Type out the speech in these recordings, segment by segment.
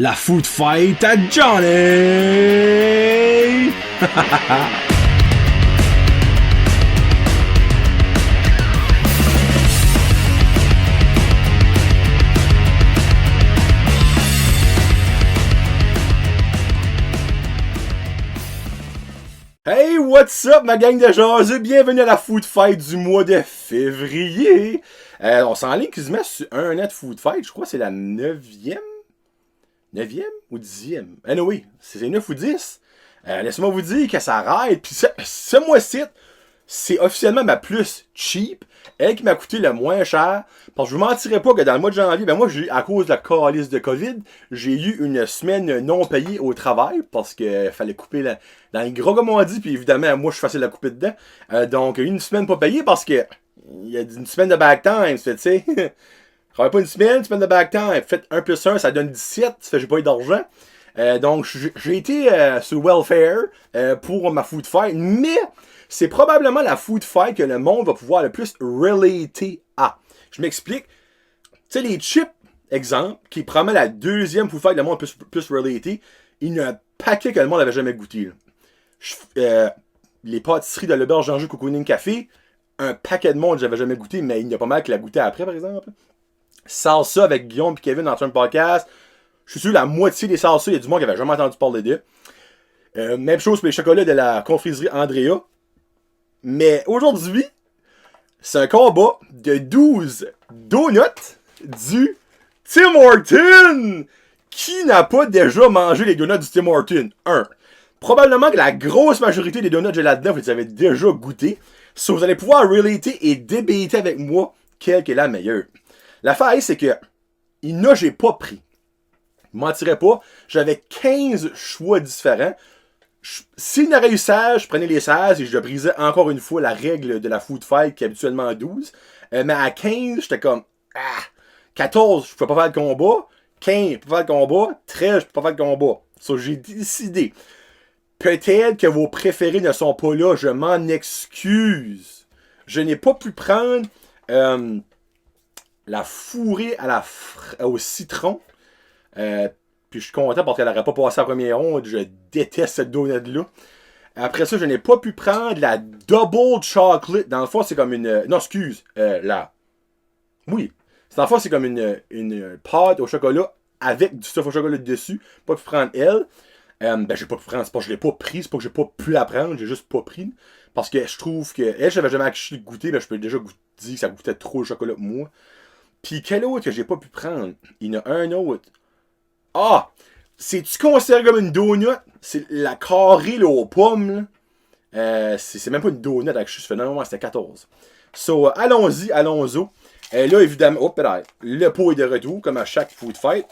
La food fight à Johnny! Hey, what's up ma gang de jaseux? Bienvenue à la food fight du mois de février. On s'enligne quasiment sur un an de food fight. Je crois que c'est la 9e ou 10e? Anyway, c'est 9 ou 10. Laissez-moi vous dire que ça arrête. Puis ce mois-ci, c'est officiellement ma plus cheap. Elle qui m'a coûté le moins cher. Parce que je vous mentirais pas que dans le mois de janvier, ben moi, à cause de la calice de COVID, j'ai eu une semaine non payée au travail. Parce qu'il fallait couper dans les gros comme on dit. Puis évidemment, moi, je suis facile à couper dedans. Donc, une semaine pas payée parce que il y a une semaine de back time. Tu sais. Travaille pas une semaine de back time. Faites 1 plus 1, ça donne 17. Ça fait j'ai pas eu d'argent. Donc, j'ai été sur welfare pour ma food fight. Mais c'est probablement la food fight que le monde va pouvoir le plus relater à. Je m'explique. Tu sais, les chips, exemple, qui promet la deuxième food fight que le monde plus relater, il y a un paquet que le monde n'avait jamais goûté. Les pâtisseries de l'auberge d'Anjou Cocooning Café, un paquet de monde que j'avais jamais goûté, mais il y a pas mal qui l'a goûté après, par exemple. Salsa avec Guillaume et Kevin dans un podcast. Je suis sûr la moitié des salsas, il y a du monde qui avait jamais entendu parler d'eux. Même chose pour les chocolats de la confiserie Andrea. Mais aujourd'hui, c'est un combat de 12 donuts du Tim Hortons. Qui n'a pas déjà mangé les donuts du Tim Hortons? Probablement que la grosse majorité des donuts que j'ai là-dedans, vous les avez déjà goûté. So, vous allez pouvoir relater et débater avec moi quelle est la meilleure. L'affaire, c'est que j'ai pas pris. Je mentirais pas. J'avais 15 choix différents. S'il y en aurait eu 16, je prenais les 16 et je brisais encore une fois la règle de la food fight qui est habituellement 12. Mais à 15, j'étais comme 14, je peux pas faire de combat. 15, je peux pas faire de combat. 13, je peux pas faire de combat. So, j'ai décidé. Peut-être que vos préférés ne sont pas là. Je m'en excuse. Je n'ai pas pu prendre la fourrée au citron. Puis je suis content parce qu'elle n'aurait pas passé la première ronde. Je déteste cette donut-là. Après ça, je n'ai pas pu prendre la double chocolate. Dans le fond, c'est comme une... Non, excuse. Oui. Dans le fond, c'est comme une pâte au chocolat avec du stuff au chocolat dessus. Pas pu prendre elle. J'ai pas pu prendre. C'est pas que je l'ai pas pris. C'est pas que j'ai pas pu la prendre. J'ai juste pas pris. Parce que je trouve que... Elle, j'avais jamais acheté le goûter. Mais je peux déjà dire que ça goûtait trop le chocolat pour moi. Puis quel autre que j'ai pas pu prendre? Il y en a un autre. C'est-tu considéré comme une donut? C'est la carrée là, aux pommes. C'est même pas une donut avec je fais non, c'était 14. So, allons-y. Là, évidemment, le pot est de retour, comme à chaque food fight.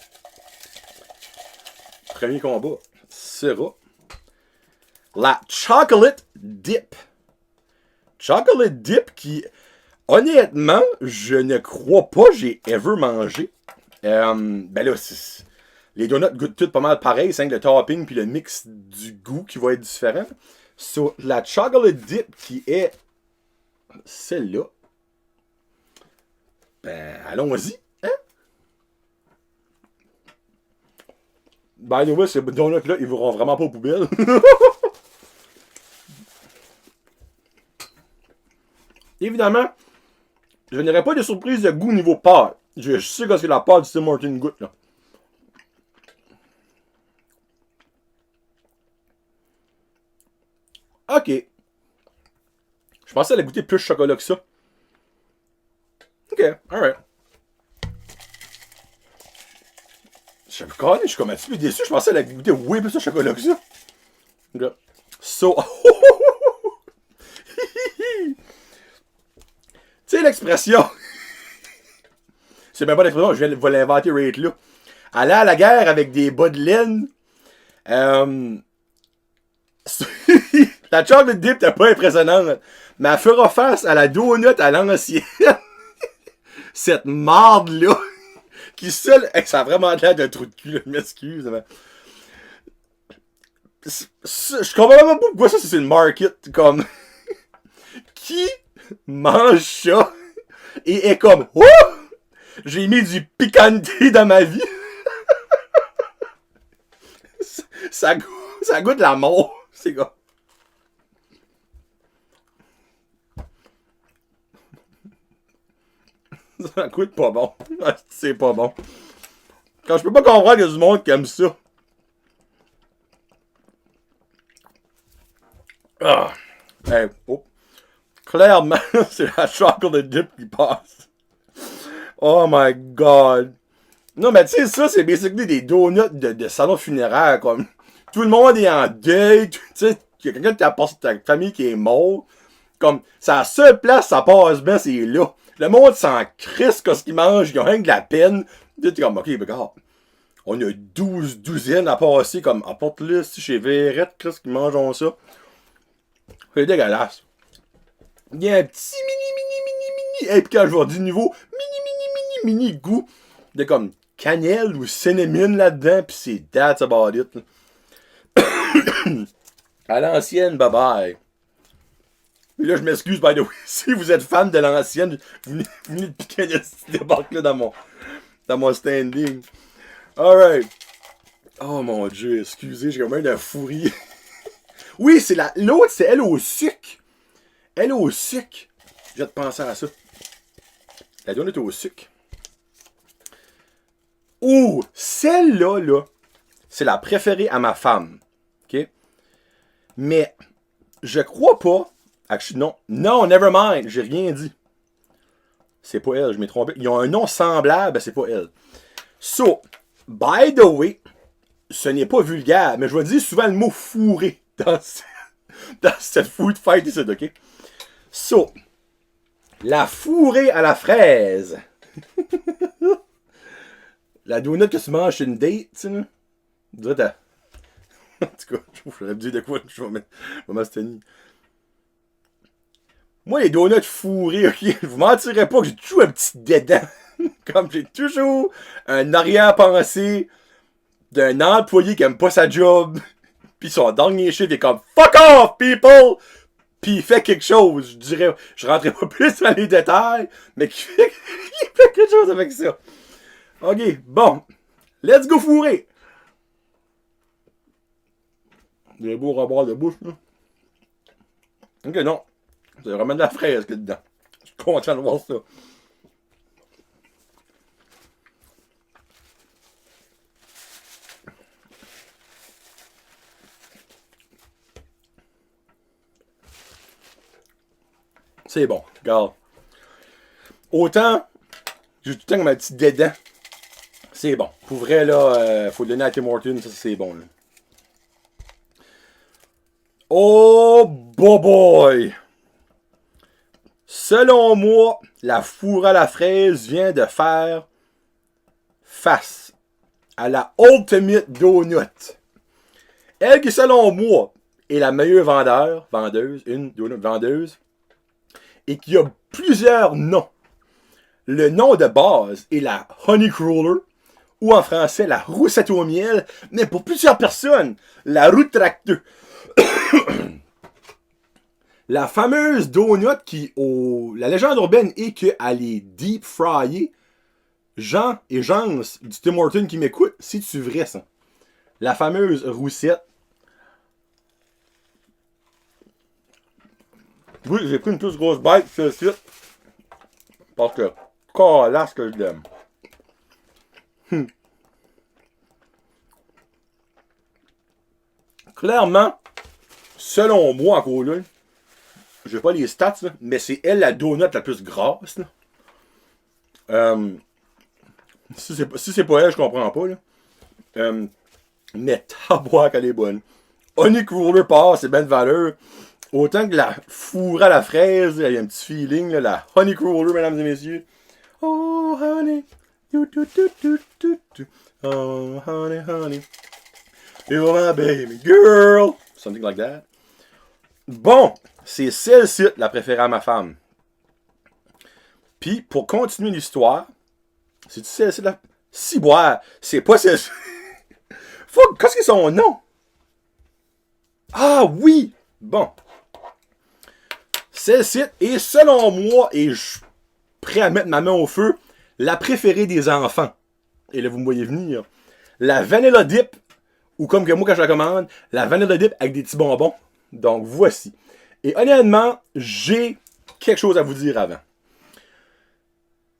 Premier combat sera la Chocolate Dip. Chocolate Dip qui, honnêtement, je ne crois pas j'ai ever mangé. Les donuts goûtent toutes pas mal pareil, c'est le topping puis le mix du goût qui va être différent. So, la Chocolate Dip qui est celle-là. Allons-y. Hein? By the way, ces donuts-là, ils vont vraiment pas aux poubelles. Évidemment, je n'aurai pas de surprise de goût niveau pâte. Je sais que c'est la pâte du Tim Hortons goûte, là. Ok. Je pensais qu'elle allait goûter plus de chocolat que ça. Ok, alright. Je suis comme un petit peu déçu. Je pensais qu'elle allait goûter way plus de chocolat que ça. Ok. So. Tu sais l'expression. C'est même pas l'expression, je vais l'inventer right là. Aller à la guerre avec des bas de laine. La chocolate dip t'es pas impressionnante. Mais elle fera face à la donut à l'ancienne. Cette marde-là. Qui seule. Ça a vraiment l'air d'un trou de cul, là. Je m'excuse. Mais... Je comprends même pas pourquoi ça c'est une market. Comme. Qui mange ça et est comme. Ouh! J'ai mis du piquante dans ma vie. Ça goûte la mort, c'est gars. Ça goûte pas bon. C'est pas bon. Quand je peux pas comprendre qu'il y a du monde qui aime ça. Ah. Hey, oh. Clairement, c'est la chocolate dip qui passe. Oh my god. Non, mais tu sais, ça, c'est basically des donuts de salon funéraire, comme. Tout le monde est en deuil, tu sais, il y a quelqu'un de ta famille qui est mort. Comme, c'est la seule place, ça passe bien, c'est là. Le monde s'en crisse quand ce qu'ils mangent, ils ont rien que de la peine. Tu es comme, ok, regarde. On a 12 douzaines à passer, comme, apporte-le, si chez Verrette, qu'est-ce qu'ils mangent ça. C'est dégueulasse. Il y a un petit mini. Et puis quand je vois du niveau mini goût de comme cannelle ou cinnamon là-dedans, puis c'est that's about it. À l'ancienne, bye bye. Et là, je m'excuse, by the way, si vous êtes fan de l'ancienne, vous venez de piquer de cette débarque là dans mon standing. Alright. Oh mon dieu, excusez, j'ai quand même un fou rire. Oui, c'est l'autre, c'est elle au sucre. Elle au sucre. Je vais te penser à ça. La donne est au sucre. Ouh, celle-là, là, c'est la préférée à ma femme. OK? Mais, je crois pas. Non, never mind, j'ai rien dit. C'est pas elle, je m'ai trompé. Ils ont un nom semblable, ben c'est pas elle. So, by the way, ce n'est pas vulgaire, mais je vais dire souvent le mot fourré dans cette food fight ici, ok? So, la fourrée à la fraise. La donut que tu manges sur une date, tu sais, là. En tout cas, je vais me dire de quoi je vais m'abstenir. Moi, les donuts fourrés, ok, je vous mentirais pas que j'ai toujours un petit dédain. Comme j'ai toujours un arrière-pensée d'un employé qui aime pas sa job. Puis son dernier chiffre est comme fuck off, people! Puis il fait quelque chose. Je dirais, je rentrerai pas plus dans les détails, mais il fait quelque chose avec ça. Ok, bon. Let's go fourrer! Des beaux rebords de bouche, là. Ok, non. C'est vraiment de la fraise qu'il y a dedans. Je suis content de voir ça. C'est bon, regarde. Autant, j'ai tout le temps comme un petit dédain. C'est bon. Pour vrai, là, faut le donner à Tim Hortons, ça c'est bon, là. Oh, boy! Selon moi, la fourre à la fraise vient de faire face à la Ultimate Donut. Elle qui, selon moi, est la meilleure vendeuse, une donut vendeuse, et qui a plusieurs noms. Le nom de base est la Honey Cruller, ou en français la roussette au miel, mais pour plusieurs personnes, la roue tracteux. La fameuse donut qui, la légende urbaine est qu'elle est deep fryée. Jean et Jans du Tim Hortons qui m'écoutent, c'est-tu vrai ça? La fameuse roussette. Oui, j'ai pris une plus grosse bite sur le site. Parce que, calasse que je l'aime. Clairement, selon moi, encore là, j'ai pas les stats, là, mais c'est elle la donut la plus grasse. Là. Si c'est pas elle, je comprends pas. Là. Mais taboire qu'elle est bonne. Honey Cruller passe, c'est bien de valeur. Autant que la fourre à la fraise, il y a un petit feeling, là, la Honey Cruller, mesdames et messieurs. Oh, honey. Oh, honey, honey. You're my baby girl. Something like that. Bon, c'est celle-ci la préférée à ma femme. Puis, pour continuer l'histoire, c'est-tu celle-ci la... Ciboire, c'est pas celle-ci. Fuck, qu'est-ce que c'est son nom? Ah oui! Bon. Celle-ci est, selon moi, et je suis prêt à mettre ma main au feu, la préférée des enfants. Et là, vous me voyez venir. La Vanilla Dip ou comme que moi quand je la commande, la vanilla dip avec des petits bonbons. Donc voici. Et honnêtement, j'ai quelque chose à vous dire avant.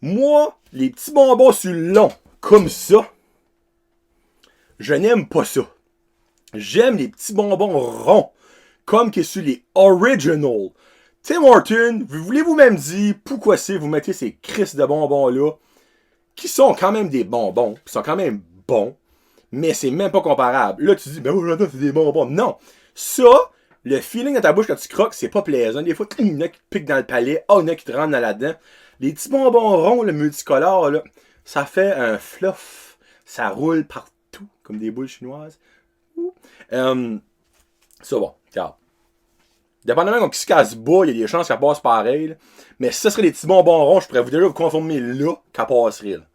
Moi, les petits bonbons sur le long, comme ça, je n'aime pas ça. J'aime les petits bonbons ronds, comme que sur les original. Tim Hortons, vous voulez vous-même dire pourquoi c'est vous mettez ces crises de bonbons-là, qui sont quand même des bonbons, qui sont quand même bons, mais c'est même pas comparable. Là, tu dis, ben oui, c'est des bonbons. Non. Ça, le feeling dans ta bouche quand tu croques, c'est pas plaisant. Des fois, il y en a qui te piquent dans le palais, il y en a qui te rentrent dans là-dedans. Les petits bonbons ronds, le multicolore, là, ça fait un fluff. Ça roule partout, comme des boules chinoises. Ça, bon, regarde. Dépendamment comme qui se casse bas, il y a des chances qu'elle passe pareil. Là. Mais si ce serait des petits bonbons ronds, je pourrais vous déjà vous confirmer là qu'elle passerait. Là.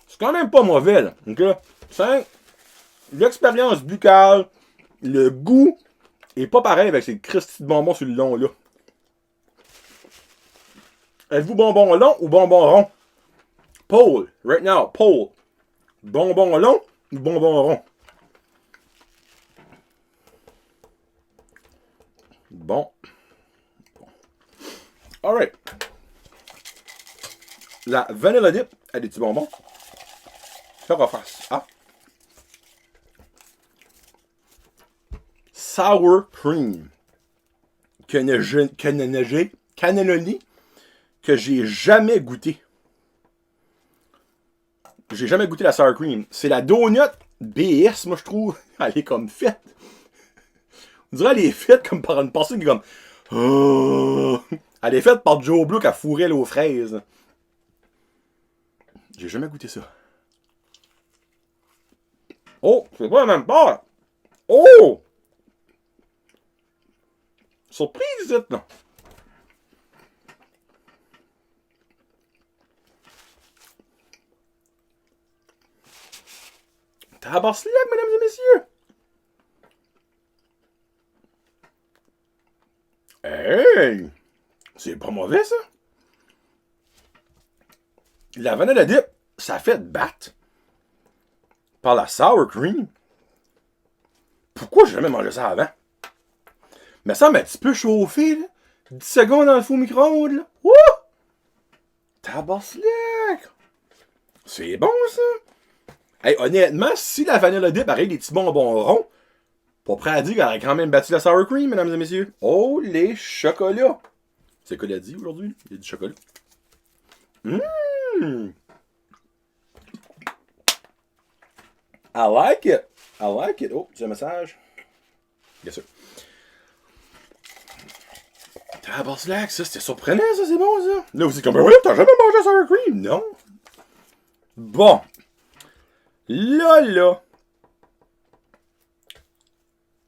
C'est quand même pas mauvais. Là. Okay? L'expérience buccale, le goût est pas pareil avec ces cristis de bonbons sur le long là. Êtes-vous bonbon long ou bonbon rond? Paul, right now, Paul. Bonbon long ou bonbon rond? Bon. Alright. La vanilla dip a des petits bonbons. Ça va faire ça. Sour cream. Cannelloni que j'ai jamais goûté. J'ai jamais goûté la sour cream. C'est la donut BS, moi je trouve. Elle est comme faite. On dirait qu'elle est faite comme par une personne qui est comme. Oh. Elle est faite par Joe Blue qui a fourré l'eau fraise. J'ai jamais goûté ça. Oh, c'est pas la même part. Oh! Surprise, non? Tabarnak, mesdames et messieurs! Hey! C'est pas mauvais, ça! La vanilla dip, ça fait battre par la sour cream. Pourquoi j'ai jamais mangé ça avant? Mais ça m'a un petit peu chauffé, là. 10 secondes dans le four micro-ondes, là. Wouh! Tabarnak! C'est bon, ça! Hey, honnêtement, si la vanilla dip arrive des petits bonbons ronds, pas prêt à dire qu'elle a quand même battu la sour cream, mesdames et messieurs. Oh, les chocolats! C'est quoi qu'il a dit aujourd'hui? Il y a du chocolat. I like it. I like it. Oh, j'ai un message. Bien sûr. Tabarnak, ça, c'était surprenant, ça, c'est bon, ça. Là, vous dites comme, ben oui, t'as jamais mangé sour cream? Non. Bon. Là.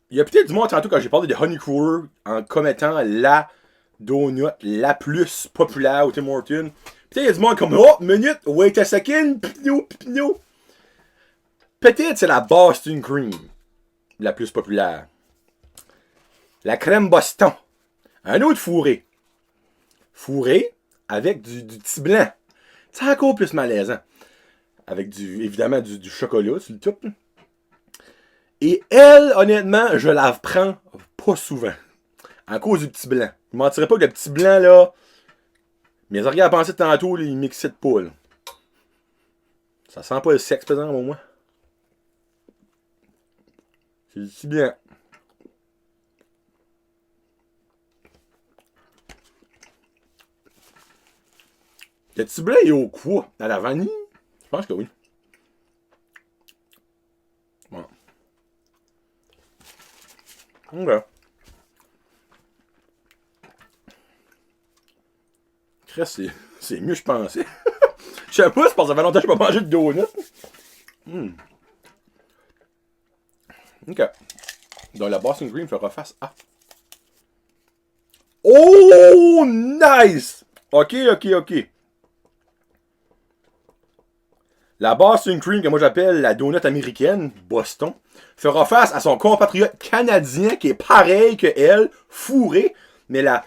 Il y a peut-être du monde tantôt quand j'ai parlé de Honey Cruller comme étant la donut la plus populaire au Tim Hortons. Peut-être il y a du monde comme, oh, minute, wait a second, pipino. Peut-être c'est la Boston Cream la plus populaire. La crème Boston. Un autre fourré. Fourré avec du petit blanc. C'est encore plus malaisant. Avec évidemment du chocolat sur le top. Et elle, honnêtement, je la prends pas souvent. À cause du petit blanc. Je ne mentirais pas que le petit blanc, là, mes regards à penser tantôt, là, il m'excite pas. Là. Ça sent pas le sexe, par exemple, au moins. C'est du petit blanc. Le petit blanc est au quoi? À la vanille? Je pense que oui. Bon. Ok. C'est mieux que je pensais. Je sais pas, c'est parce que ça fait longtemps que je n'ai pas mangé de donut. Ok. Donc la Boston Cream fera face à. Oh, nice! Ok. La Boston Cream, que moi j'appelle la donut américaine, Boston, fera face à son compatriote canadien qui est pareil que elle, fourré, mais la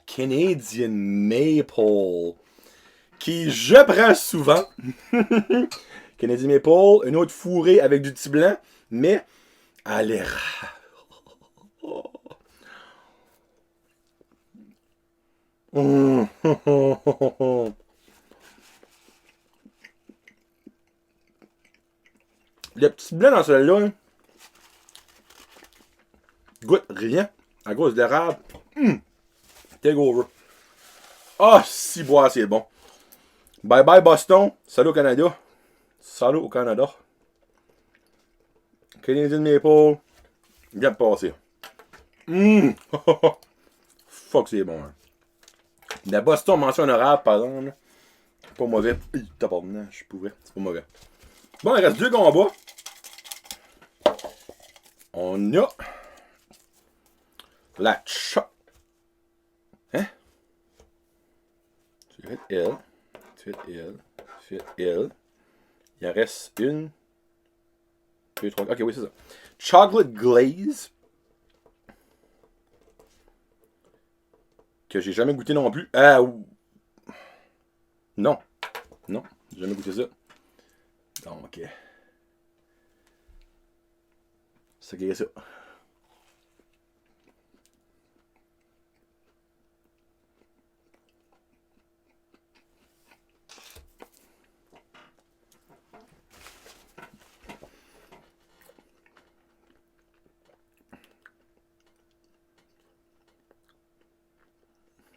Canadian Maple, qui je prends souvent. Canadian Maple, une autre fourrée avec du petit blanc, mais à l'érable. Le petit blanc dans celui-là, goûte rien à cause de l'érable. Take over. Ah, si bois, c'est bon. Bye bye Boston. Salut au Canada. Salut au Canada. Canadian Maple. Bien passé. Fuck, c'est bon. Hein. La Boston mention honorable, par exemple. Pas mauvais. T'as pas de je pouvais. C'est pas mauvais. Bon, il reste 2 combats. On a la Chop. Hein? Tu fais L. Tu fais L. Tu fais L. Il en reste 1, 2, 3. Ok, oui, c'est ça. Chocolate Glaze. Que j'ai jamais goûté non plus. Non. Non, j'ai jamais goûté ça. Donc, c'est que ça.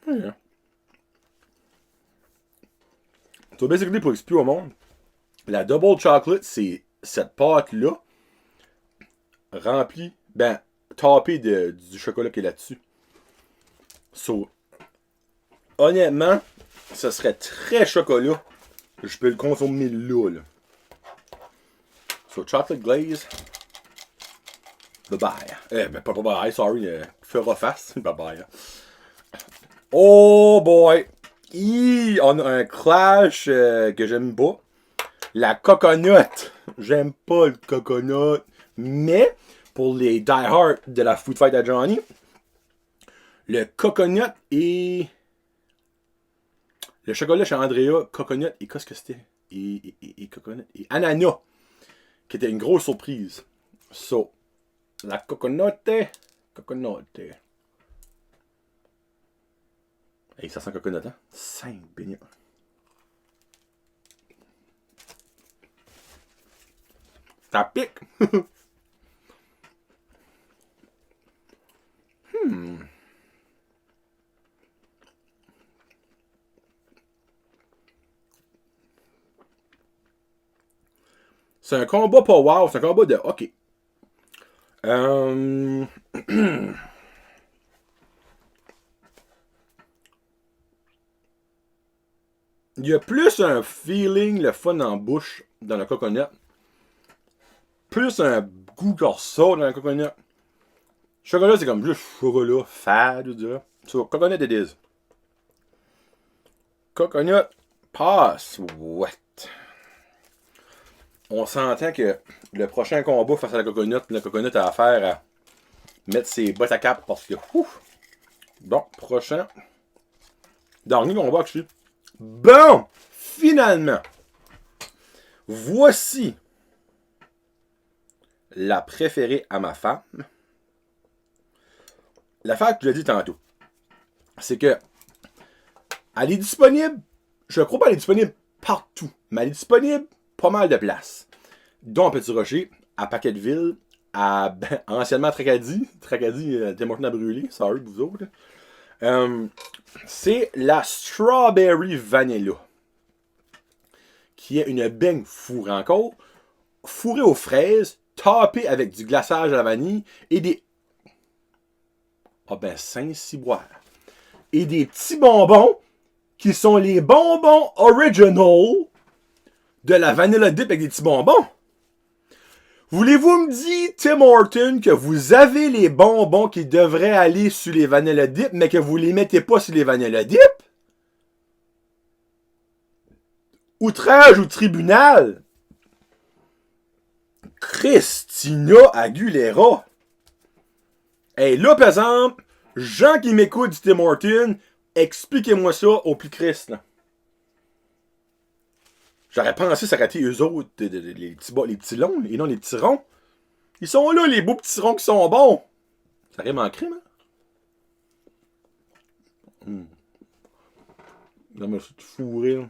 Yeah. So, basically, pour expliquer au monde, la Double Chocolate, c'est cette pâte-là, remplie, tapée du chocolat qui est là-dessus. So, honnêtement, ce serait très chocolat. Je peux le consommer là. So, Chocolate Glaze. Bye-bye. Pas bye-bye, sorry. Fera face. Bye-bye. Oh boy! On a un clash que j'aime pas. La coconut. J'aime pas le coconut. Mais, pour les die-hard de la Food Fight à Johnny, le coconut et... Le chocolat chez Andrea, coconut et qu'est-ce que c'était? Et coconut et ananas. Qui était une grosse surprise. So, la coconut. Hey, ça sent coconut, hein? 5 beignets. Ça pique! C'est un combat pas wow, c'est un combat de OK. Il y a plus un feeling, le fun en bouche dans le coconut. Plus un goût qui ressort dans le coconut. Chocolat, c'est comme juste chocolat, fade, je dirais. So, coconut it is. Coconut passe. What? On s'entend que le prochain combat face à la coconut a affaire à mettre ses bottes à cap parce que. Ouf. Bon, prochain. Dernier combat que je suis. Bon! Finalement! Voici la préférée à ma femme. L'affaire que je l'ai dit tantôt, c'est que elle est disponible, je crois pas qu'elle est disponible partout, mais elle est disponible pas mal de places. Dont à Petit Rocher, à Paquetteville, anciennement à Tracadie, Tim Hortons a brûlé, sorry vous autres. C'est la Strawberry Vanilla, qui est une beigne fourrée encore, fourrée aux fraises, tapée avec du glaçage à la vanille et des... Saint-Ciboire. Et des petits bonbons qui sont les bonbons original de la Vanilla Dip avec des petits bonbons. Voulez-vous me dire, Tim Hortons, que vous avez les bonbons qui devraient aller sur les Vanilla Dip, mais que vous les mettez pas sur les Vanilla Dip? Outrage au tribunal. Christina Aguilera. Hey, là, par exemple, gens qui m'écoutent du Tim Hortons, expliquez-moi ça au plus Christ, là. J'aurais pensé s'arrêter eux autres, les petits longs, et non les petits ronds. Ils sont là, les beaux petits ronds qui sont bons. Ça rime en crime, hein? Non, mais c'est fourré, là.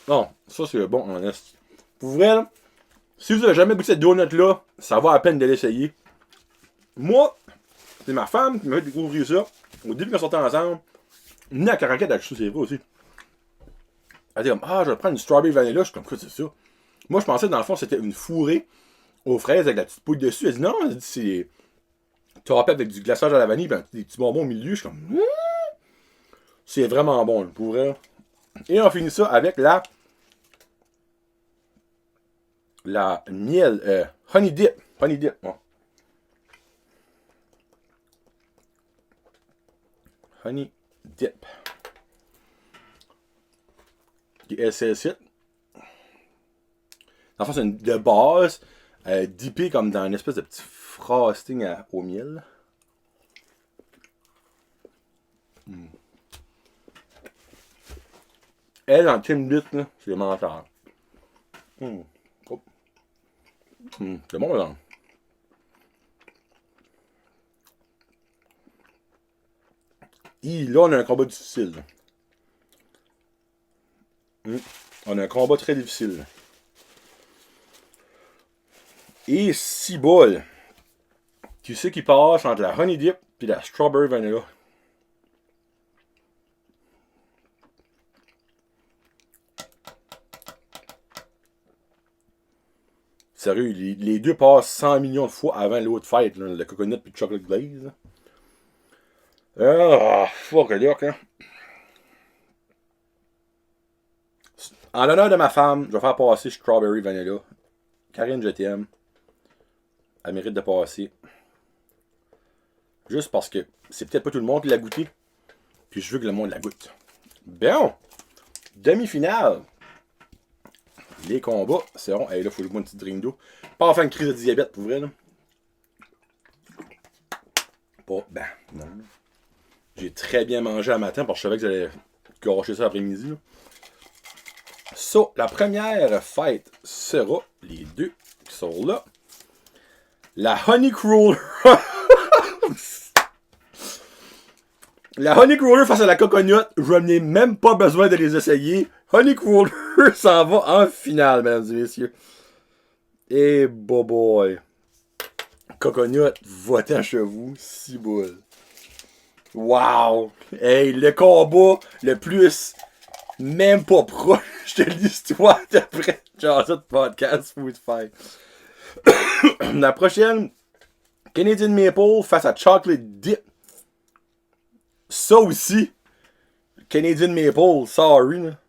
Non, ça c'est bon en est. Pour vrai, là, si vous avez jamais goûté cette donut-là, ça vaut la peine de l'essayer. Moi, c'est ma femme qui m'a fait découvrir ça. Au début, quand on sortait ensemble, ni à Caracat, elle c'est vrai aussi. Elle dit comme, ah, je vais prendre une strawberry vanilla. Je suis comme, quoi, c'est ça? Moi, je pensais, dans le fond, c'était une fourrée aux fraises avec la petite poudre dessus. Elle dit, non, elle dit, c'est tapé avec du glaçage à la vanille, ben, des petits bonbons au milieu. Je suis comme, c'est vraiment bon, là, pour vrai. Et on finit ça avec la miel, honey dip. Honey dip, bon. Honey dip. SL7. En fait, c'est une de base, dippée comme dans une espèce de petit frosting au miel. Elle, en Tim Lit, c'est menteur. Oh. C'est bon, là. Là, on a un combat difficile. On a un combat très difficile. Et si bol. Qui c'est qui passe entre la honey dip et la strawberry vanilla? Sérieux, les deux passent 100 millions de fois avant l'autre fête, là, le coconut et le chocolate glaze. Ah, fuck it, hein. En l'honneur de ma femme, je vais faire passer strawberry vanilla. Karine, je t'aime. Elle mérite de passer. Juste parce que c'est peut-être pas tout le monde qui l'a goûté. Puis je veux que le monde la goûte. Bon. Demi-finale. Les combats seront. Hey, là, faut que je bois une petite drink d'eau. Pas en faire une crise de diabète pour vrai, là. Pas. Ben, non. J'ai très bien mangé à matin parce que je savais que j'allais gâcher ça l'après-midi. So, la première fête sera les deux qui sont là. La Honey Cruller. La Honey Cruller face à la coconut, je n'ai même pas besoin de les essayer. Honey Cruller s'en va en finale, mesdames et messieurs. Et boy. Coconut, va-t'en chez vous, si boule. Wow! Hey, le combat le plus même pas proche de l'histoire d'après genre ça de podcast Food Fight. La prochaine, Canadian Maple face à Chocolate Dip. Ça aussi, Canadian Maple, sorry. Là.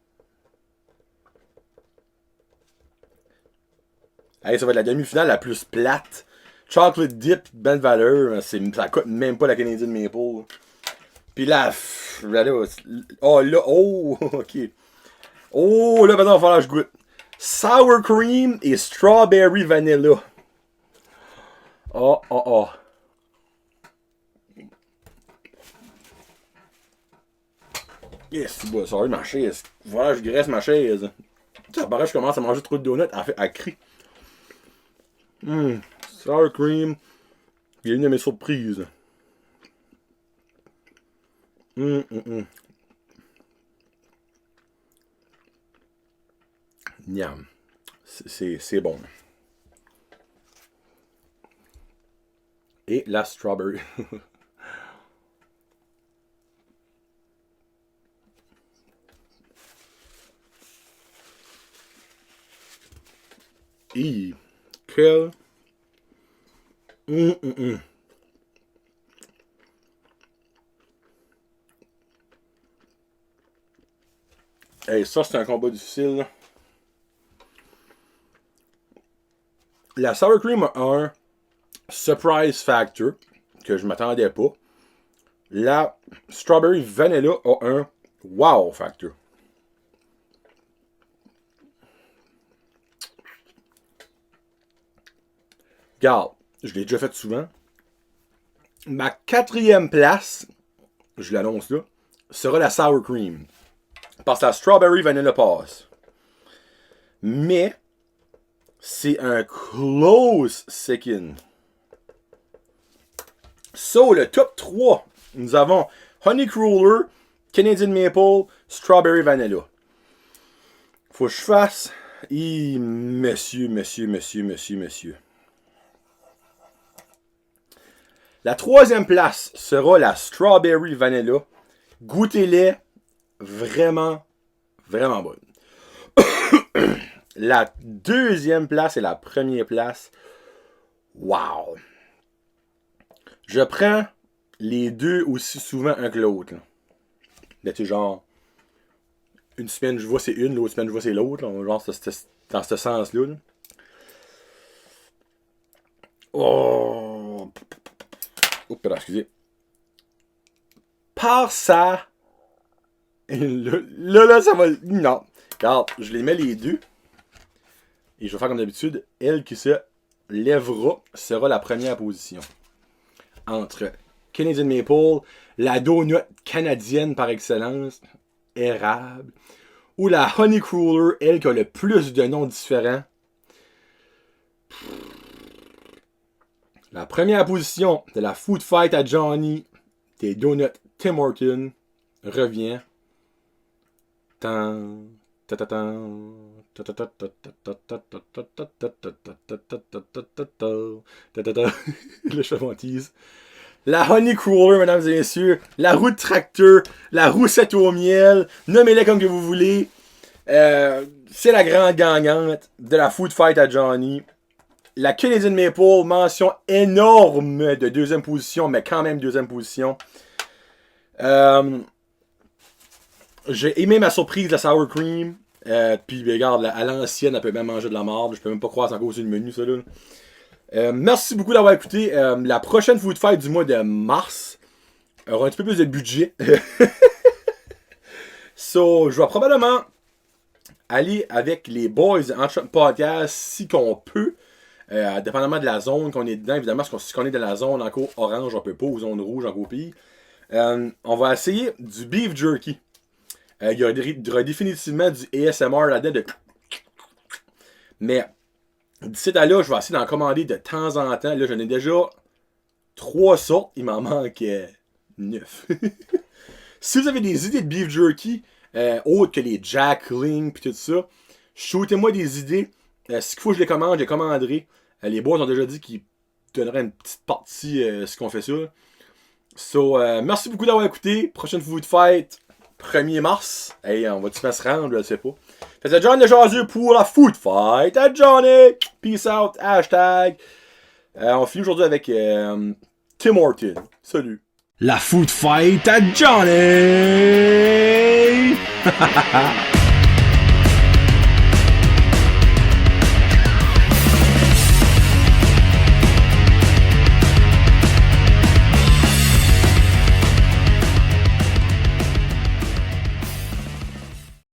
Hey, ça va être la demi-finale la plus plate. Chocolate Dip, belle valeur, ça coûte même pas la Canadian Maple. Puis là, ok. Oh, là, maintenant, il va falloir que je goûte. Sour cream et strawberry vanilla. Oh. Yes, bon, sorry, ma chaise. Voilà, je graisse ma chaise. Ça paraît que je commence à manger trop de donuts à cri. Sour cream. Il y a une de mes surprises. Niam. C'est bon. Et la strawberry. Quel. Hey, ça, c'est un combat difficile. Là. La sour cream a un surprise factor que je m'attendais pas. La strawberry vanilla a un wow factor. Regarde, je l'ai déjà fait souvent. Ma 4e place, je l'annonce là, sera la sour cream. parce que la Strawberry Vanilla passe. Mais, c'est un close second. So, le top 3, nous avons Honey Cruller, Canadian Maple, Strawberry Vanilla. Faut que je fasse... Monsieur. La troisième place sera la Strawberry Vanilla. Goûtez-les. Vraiment, vraiment bonne. La deuxième place et la première place. Wow! Je prends les deux aussi souvent un que l'autre. Là, tu sais, genre, une semaine je vois c'est une, l'autre semaine je vois c'est l'autre. Genre, dans ce sens-là. Là. Oh! Oups, pardon, excusez. Par ça. Là, ça va. Non. Regarde, je les mets les deux. Et je vais faire comme d'habitude. Elle qui se lèvera sera la première position. Entre Canadian Maple, la donut canadienne par excellence, érable, ou la Honey Cruller, elle qui a le plus de noms différents. La première position de la Food Fight à Johnny des donuts Tim Hortons revient. Le chavantise. La Honey Cruller, mesdames et messieurs. La roue de tracteur. La roussette au miel. Nommez-les comme que vous voulez. C'est la grande gagnante de la Food Fight à Johnny. La Canadian Maple, mention énorme de deuxième position, mais quand même deuxième position. J'ai aimé ma surprise, la sour cream. Puis regarde, à l'ancienne, elle peut même manger de la marde. Je peux même pas croire à cause du menu, ça là. Merci beaucoup d'avoir écouté. La prochaine Food Fight du mois de mars aura un petit peu plus de budget. So, je vais probablement aller avec les boys en podcast si qu'on peut. Dépendamment de la zone qu'on est dedans. Évidemment, si on est dans la zone encore orange, on peut pas, ou zone rouge, encore pire. On va essayer du beef jerky. Il y aura définitivement du ASMR là-dedans. Mais d'ici à là, je vais essayer d'en commander de temps en temps. Là, j'en ai déjà 3 sortes. Il m'en manque 9. Si vous avez des idées de beef jerky, autres que les Jackling et tout ça, shootez-moi des idées. S'il faut que je les commande, je les commanderai. Les boys ont déjà dit qu'ils donneraient une petite partie si on fait ça. So, merci beaucoup d'avoir écouté. Prochaine Food Fight, 1er mars. Hey, on va-tu se rendre, je sais pas. C'était John le Jaseux pour la Food Fight à Johnny. Peace out, hashtag. On finit aujourd'hui avec Tim Hortons. Salut. La Food Fight à Johnny.